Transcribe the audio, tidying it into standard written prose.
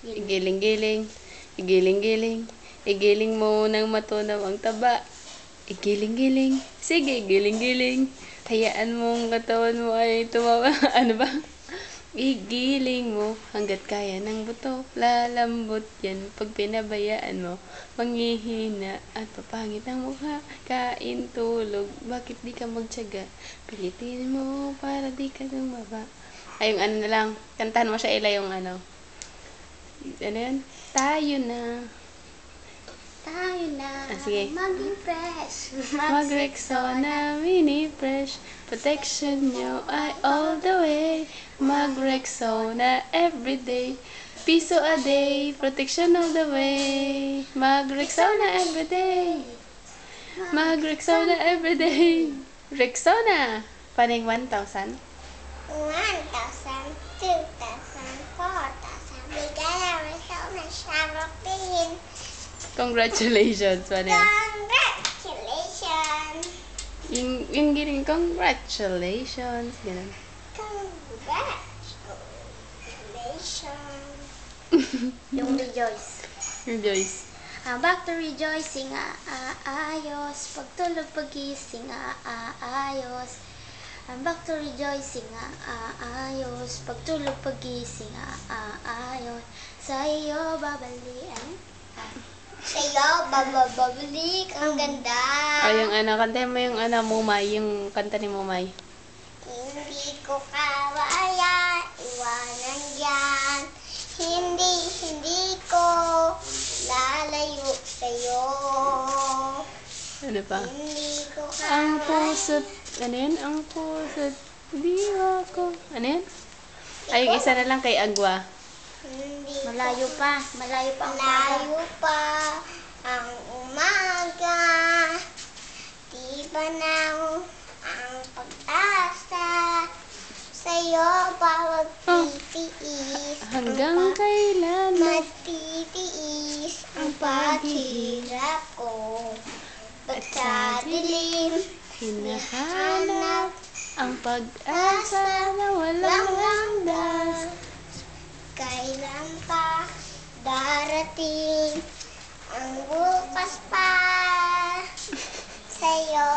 Igiling-giling, igiling-giling, igiling mo nang matunaw ang taba. Igiling-giling, sige, giling-giling. Hayaan mong katawan mo ay tumawa. Ano ba? Igiling mo hanggat kaya ng buto. Lalambot yan pag pinabayaan mo. Manghihina at papangit ang mukha. Kain, tulog, bakit di ka magtiyaga? Pilitin mo para di ka tumaba. Ay, yung ano na lang. Kantahan mo siya, Ila, yung ano. Ano yun? Tayo na. Tayo na. Sige. Maging fresh. Mag-Rexona Mini Fresh. Protection nyo ay all the way. Mag-Rexona everyday. Piso a day. Protection all the way. Mag-Rexona everyday. Mag-Rexona everyday. Rexona. Paning 1,000. 1,000, 2,000, 4,000. Bigay ang Rexona Sharapin. Congratulations, Paning. Congratulations. Yung giling, congratulations. Ganun. Congratulations. Yung rejoice. Rejoice. Back to rejoicing, ayos. Pagtulog, pagising, ayos. Back to rejoicing, ayos. Pagtulog, pagising, ayos. Sa iyo, babalian. Sa iyo, babalik. Ang ganda. Yung ano, kanta mo yung ano, Mumay. Yung kanta ni Mumay. Hindi ko kaya iwanan yan. Hindi ko lalayo sa'yo. Ano pa? Hindi ko Ang kaya. puso't, ano yun? Ang puso't diwa ko. Ano yun? Ay, yung isa na lang kay Agwa. Malayo pa ang umaga. Di ba na ang pag-asa sa'yo bawat titiis. Hanggang kailan Matitiis ang paghihirap ko. Ba't sa dilim hinahanap ang pag-asa na walang landas. Kailan pa darating ang bukas pa sa'yo?